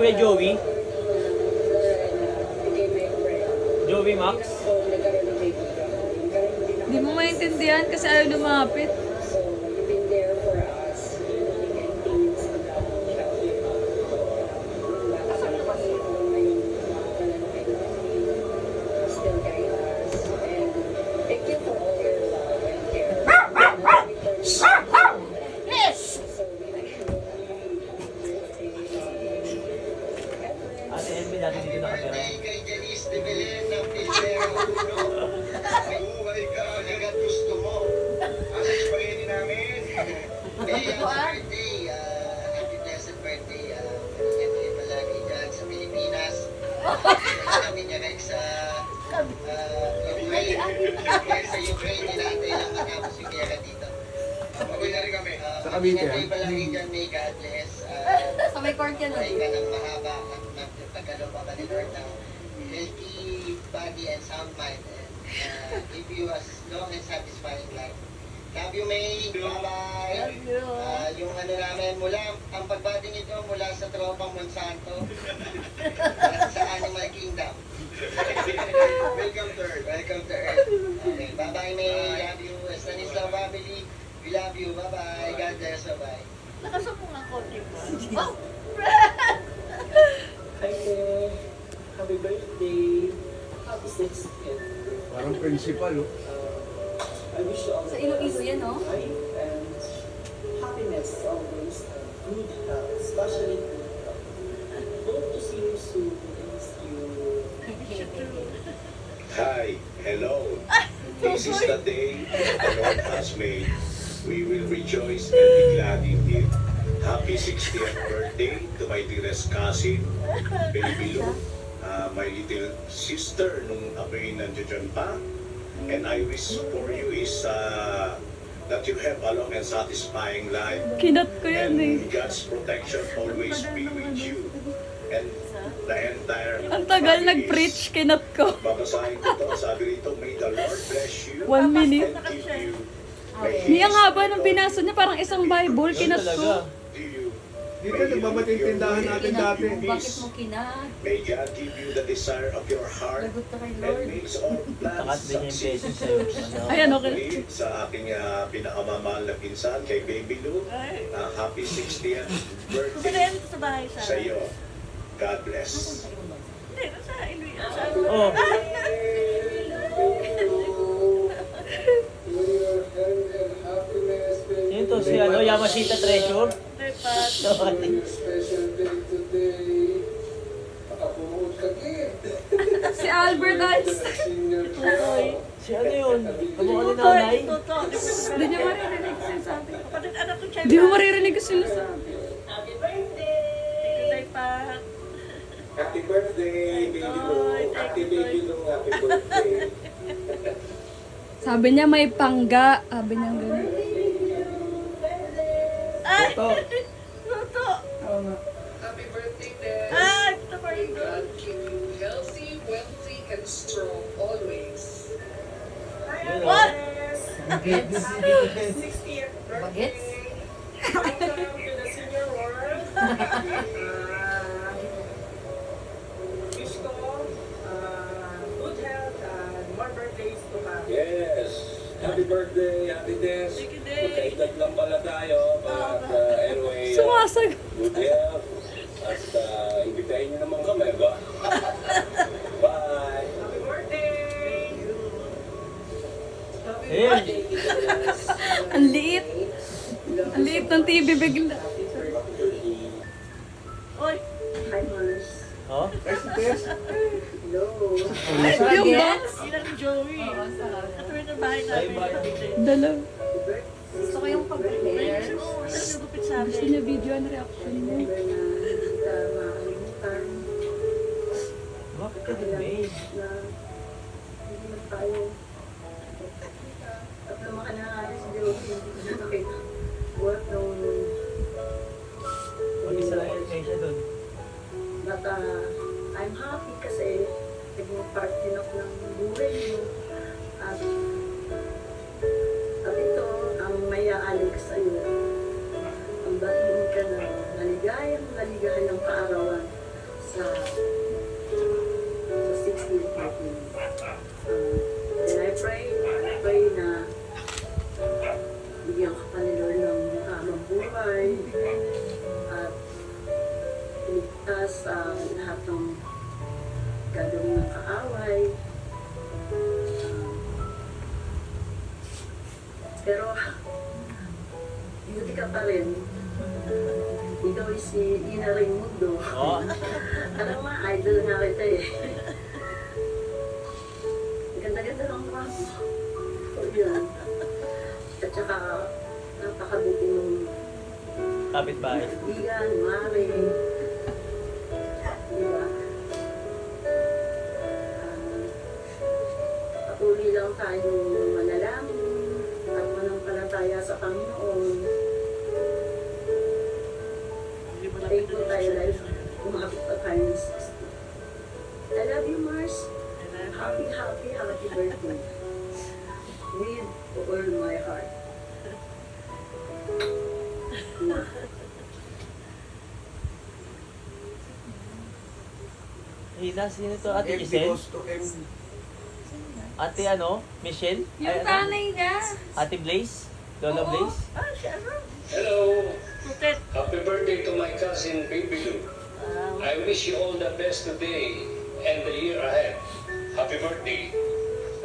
Kuya Joey? Joey Max? Hindi mo maintindihan kasi ayaw lumapit. Ate Elvin dati dito nakatira. Kay Janice de Belen ng Pilero Uno. Buhay ka hanggat gusto mo. Ang spaghetti namin. Happy birthday. Happy blessed birthday. Ingat kayo palagi dyan sa Pilipinas. Kami niya kayo sa Ukraine. Sa Ukraine, ninatay lang matapos yung gera dito. Mabuhay na rin kami. Sa Cavite, Ingat kayo palagi dyan. May God bless. Sa may court yan. Buhay ka ng mahaba at magpagkalo pa ni Lord ng healthy body and sound mind and give you a long and satisfying life. Love you, May. Bye-bye. Yung ano namin, ang pagbati nito mula sa tropang Monsanto at sa Animal Kingdom. Welcome to Earth. Welcome to Earth. Okay, bye-bye, May. Love you. Stanislaw family, we love you. Bye-bye. God bless. Bye-bye. Nakasapong ang konti mo. Oh! Hi there. Happy birthday. Happy 60th. Parang principal, oh. I wish you all Sa Iloilo yan, no? life and happiness always and good health, especially good health. Hope to see you soon. Miss you. Hi, hello. This is the day the Lord has made. We will rejoice and be glad in it. Happy 60th birthday to my dearest cousin, Baby Lou, my little sister nung ako'y nandiyan pa. And I wish for you is that you have a long and satisfying life. Kinat ko yan eh. And God's protection always be with you. And the entire Ang tagal family nag-preach, kinat ko. babasahin ko to, sabi rito, may the Lord bless you 1 minute. and give you Ni ang haba ng binasa niya, parang isang Bible, kinat ko. Dito, nagbabating tindahan natin dati. Bakit mo kinat? May God give you the desire of your heart Lagot ka kay and Lord. makes all Takat plans din yung succeed. beses sa'yo. Ano? Ayan, okay. Muli, sa aking pinakamamahal na pinsan, kay Baby Lou, happy 60th birthday Kumain dito sa bahay siya. sa iyo. God bless. Hindi, nasa Iloilo. Sa Oh, yun to si ano, Yamashita Treasure. Depat. Special day today. Makapromote ka din. Si Albert Einstein. Senior Si ano yun? Kamukha ni Tuto, nanay? tuto. Hindi niya maririnig yung sabi. Kapatid anak ko siya. Hindi mo maririnig yung sinasabi. Happy birthday! Depat. Happy birthday, Baby Lou. Happy Baby Lou. Happy birthday. Sabi niya may pangga. Sabi niya gano'n. Ay! Toto. Tuto. Happy birthday, Dad. Ay! Ito pa rin May God keep you healthy, wealthy, and strong always. Yun, oh. What? 60th birthday. Bagets? Welcome to the senior world. Wish ko good health and more birthdays to come. Yes. Happy birthday, Happy Des. Thank you, Des. Magkaedad lang pala tayo. But anyway, Sumasag. good health. At imbitahin niyo naman kami, ba? Bye. Happy birthday! Ayun. Ang liit. Ang liit ng TV bigla. Oy! Hi, Mars. Oh? Hello. Yung box. Ilan ni Joey? At rin ang bahay namin. Dalaw. Gusto ko yung pag-prepare. Oo, tapos nagupit sa Gusto amin. niya video ang reaction niya. Remember na hindi ka makakalimutan Bakit ka din, babe? na hindi na tayo. At naman ka na ayos si Diyos, hindi ko na nakita. Work nung Mag-isa lang yung siya doon. But I'm happy kasi naging part din ako ng buhay mo. At ito, ang may aalay ka sa'yo. Ang batiin ka na naligayang kaarawan Pero, buti ka pa rin. Ikaw si Ina Raimundo. Oo. Alam mo, idol nga kita eh. Ganda-ganda ng mukha mo. O yun. At saka, napakabuti mong Kapit-bahay. kaibigan, mare. Diba? Patuloy lang tayo manalangin at manampalataya sa Panginoon. Thankful tayo dahil umabot pa tayo ng 60. I love you, Mars. Happy birthday. With all my heart. Hina, sino to? Ate Giselle? Ate ano? Michelle? Yung Ay, ano? tanay niya. Ate Blaze? Lola Blaze? Hello! Happy birthday to my cousin Baby Lou. I wish you all the best today and the year ahead. Happy birthday.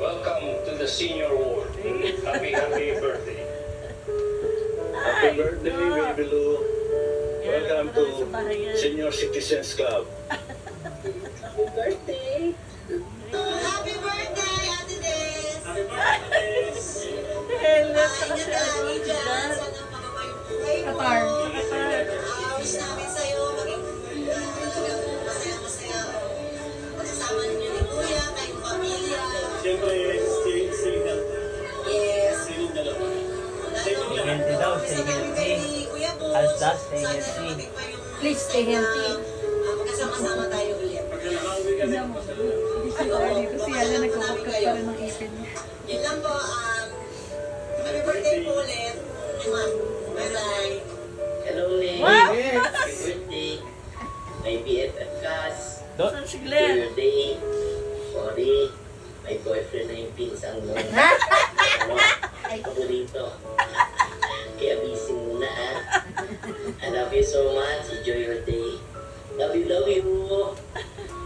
Welcome to the senior world. Happy birthday. Happy birthday, Baby Lou. Welcome to Senior Citizens Club. Happy birthday! Happy birthday, Ate Des! Hello, saka si ano, si Jan. Sana makaba yung buhay mo. Qatar. Wish namin sa'yo maging masaya-masaya. Magsasama ninyo ni Kuya, kayong pamilya. Siyempre, stay healthy. Yes. Siling dalawa. Stay healthy daw, stay healthy. As that, stay healthy. Please stay healthy. Magkasama-sama tayo ulit. Pag nakauwi kami, Tignan mo. Hindi siya dito. Si Alan nagkukupkat pa rin ng ipin niya. Yun lang po, happy birthday po ulit. Bye-bye. Hello, Len. Wow! Happy birthday. My BFF Cass. Saan si Glenn? Birthday. Sorry. May boyfriend na yung pinsang mo. Ay, paborito. Kaya busy muna, ha? I love you so much. Enjoy your day. Love you.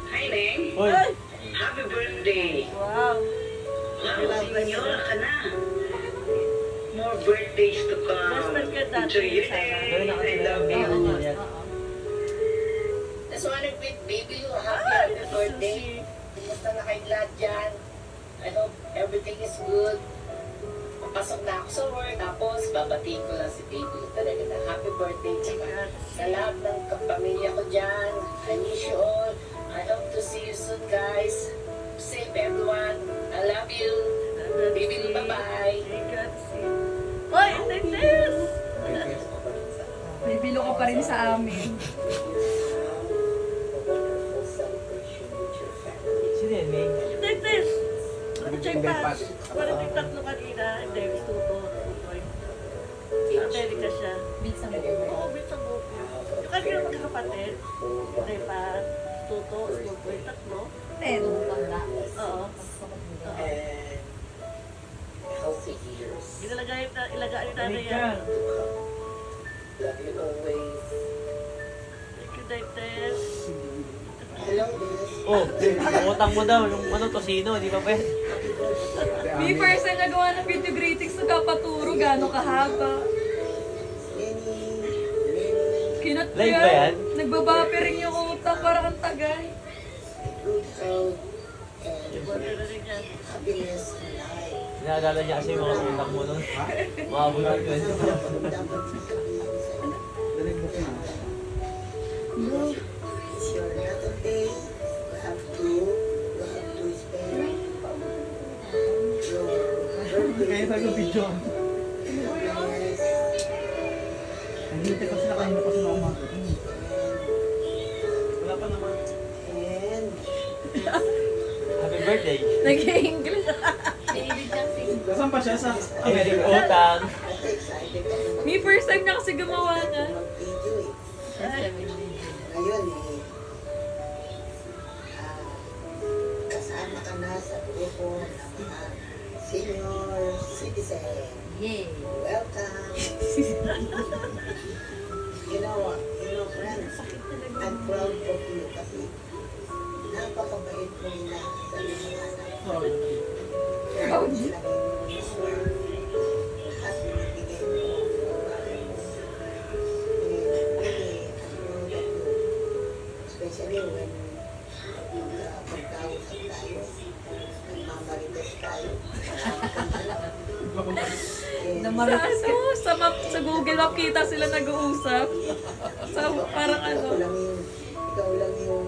Hi, Neng. Hoy! Happy birthday. Wow. Senyora ka na. More birthdays to come. Best friend ka dati. Enjoy your Gawin na kasi day. I na love yung you. baby niya. Just wanna greet baby you. Happy birthday. Kumusta na kayo lahat dyan? I hope everything is good. Papasok na ako sa work. Tapos, babatiin ko lang si baby talaga na happy birthday. Tsaka sa lahat ng kapamilya ko dyan. I miss you all. I hope to see you soon, guys. Safe, everyone. I love you. Baby, bye-bye. Hoy, Tetes! May bilo ka pa rin sa amin. Sino yan, May? Tetes! Check pass. Walang yung tatlo kanina. Hindi, Tuto. Sa Amerika siya. Binsang Oo, sa buko. Yung kanina magkakapatid. Hindi pa. Tuto, Tuto, yung tatlo. Ten. Oo. And healthy years. Ilagay na May yan. ka. Love you always. Thank you, Tetes. Hello, Des. Oh, utang mo daw. Yung ano, tosino, di ba pwede? May first time nagawa ng video greetings nagkapaturo. Gano'ng kahaba. Kinat ko Live ba yan? Nagbabapering yung utak para kang tagay. Good health Wala na rin yan. happiness in life. Naalala niya kasi yung mga utang mo nun. Mga bulan ko. Dapat it's your Saturday. You have to spend your birthday video. happiness. Nandito kasi na kanina pa sila umaga. Wala pa naman. And Happy birthday. Nag-English. Saan pa siya? Sa Amerika. Utang. I'm excited ako May first time na kasi gumawa na. mag-video eh. Ngayon kasama ka na sa grupo ng mga senior citizen. Yay. Welcome. You know, friends, I'm proud of you kasi napakabait mo na sa iyong mga anak. Lagi mo na at Sa map, sa Google Map kita sila nag-uusap. Sa parang ano. Ikaw lang yung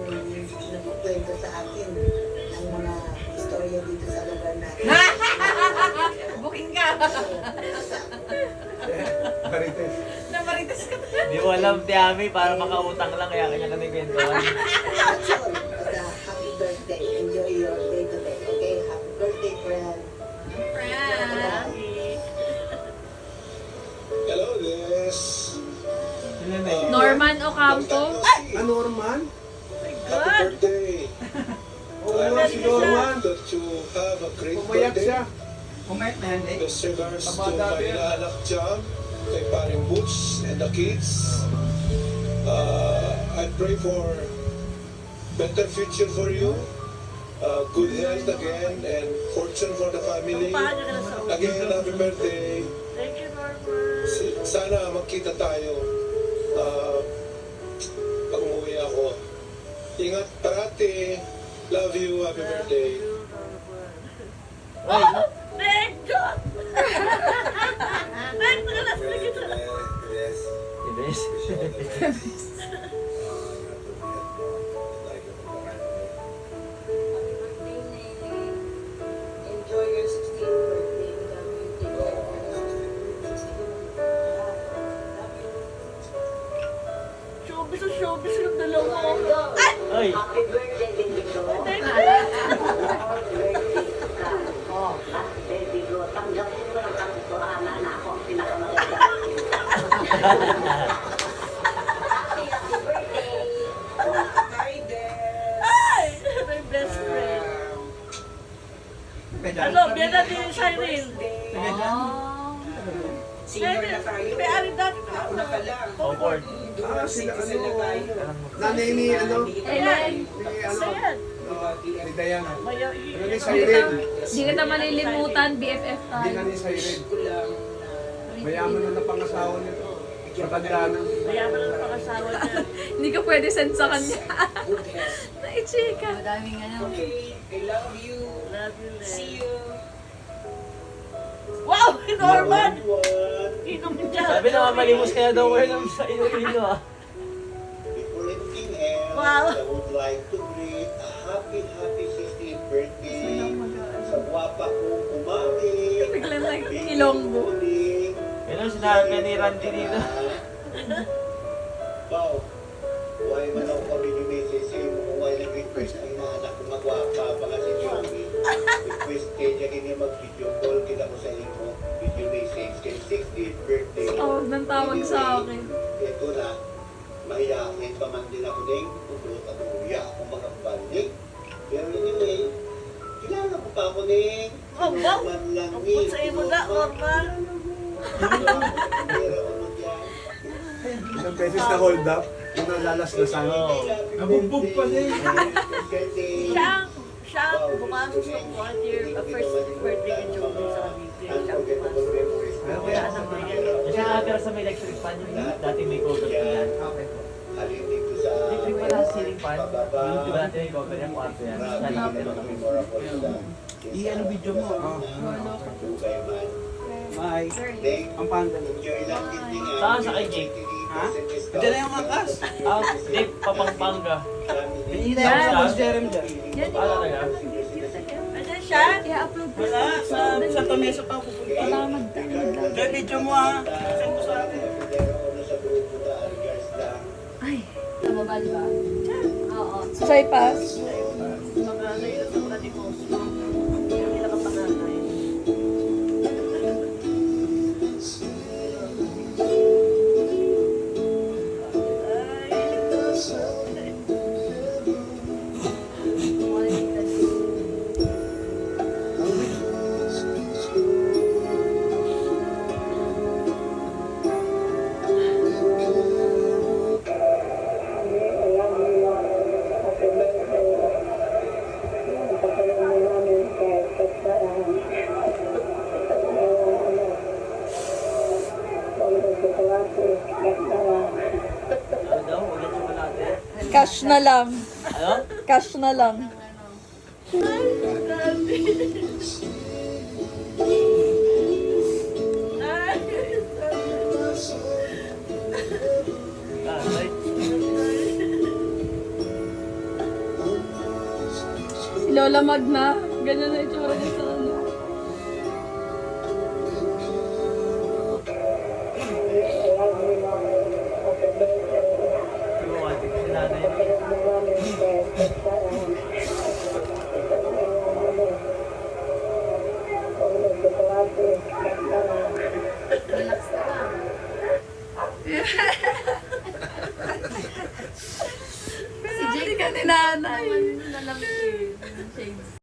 nagkukwento sa akin ng mga istorya dito sa lugar natin. Booking ka. Marites. Namarites ka. Di mo alam, Tiami, para makautang lang kaya kanya kami kwentuhan. That's all. Basta happy birthday. Enjoy your day today. Okay? Happy birthday, friend. Hello, this. Norman Ocampo. Norman? Happy birthday. Oo nga, si Norman. That you have a great Pumayak birthday. siya. Best regards to my anak Jam, kay paring Boots and the kids. I pray for better future for you, good health again, and fortune for the family. Paano ka na sa ulo? Again, happy birthday. Thank you, Norman. Sana magkita tayo pag umuwi ako. Ingat parati. Love you. Happy birthday. Uy, Thank you! Thank you, last na kita. Ibis. Enjoy your 16th birthday. Showbiz ang showbiz yung dalawa. Uy, Happy birthday, baby ko. Thank you. Oh, baby ko. Tanggapin mo ng katotohanan na ako ang pinakamaganda. Happy birthday! Hi there! Ay! My best friend. Ano, biyan natin yung Cyril. Senior na tayo. May ari dati pa. Nauna pa lang. awkward. Sila Citizen na tayo. Nanay ni Ayan. ni Ayan. ni Diana. Maya, Ano ni Siren? Hindi kita malilimutan, BFF Hindi tayo. na ni Siren. Mayaman na pangasawa nito. Matanda na. mayaman na pangasawa niya. Hindi ka pwede send sa kanya. Naichika. Madaming ano. Okay, I love you. Love you, See Len. you. Wow! Norman! Inom niya. Sabi na mamalimos kaya daw kayo ng sa Iloilo ah. Before anything else, Wow. I would like to greet a happy 16th birthday sa guwapa kong umami. Biglang like Ilonggo. Yun ang sinabi ni Randy dito. Wow. Why man ako kami ni Mrs. Sa'yo mo kung why nag-request ang inaanak ko magwapa pa nga si Joey. Request kay niya kini mag-video call kita ko sa inyo. Video message kay 16th birthday. Tawag ng tawag sa akin. Ito na, mahiyakin pa man din ako ng pudot at uya ako makabalik. Pero anyway, kilala ko pa ako ng Oh, wow! man lang Ang put sa imo na, Norman. Pero ano yan? Isang beses na hold up. Yung nalalasdasan. Nabugbog pa niya. Siya ang pumasok sa first birthday ni Joey sa Cavite. Siya ang pumasok. Kaya anak na yan. Kasi nakatira sa may electric fan yung dati may cover ko yan. Halilig ko sa Electric fan na ceiling fan. Yung diba natin may cover yan, kwarto yan. Siya nakatira kami. I-ano video mo? Bye. Ang panda. Saan sa kay Jake? Ha? Diyan na yung angkas. Ah, Jake, Papampanga. Pinila yung boss Jerem dyan. Ah, talaga? Ayan siya. I-upload ko. Wala, sa Tomeso pa ako pupunta. Wala magdamag. Diyan video mo ha. Send mo sa atin. Ay, Nababa, di ba? Oo. try pass. Mga ano yun sa mga ni Cosmo. Yung pinakapanganay. Ano daw? Ulit yung malate. Cash na lang. Ano? Cash na lang. Lola Magna. Ganyan na itsura niya sa ano. Yung ate ko si nanay. Relax ka lang. Si Jake ka ni nanay. Nalamig eh. Shades.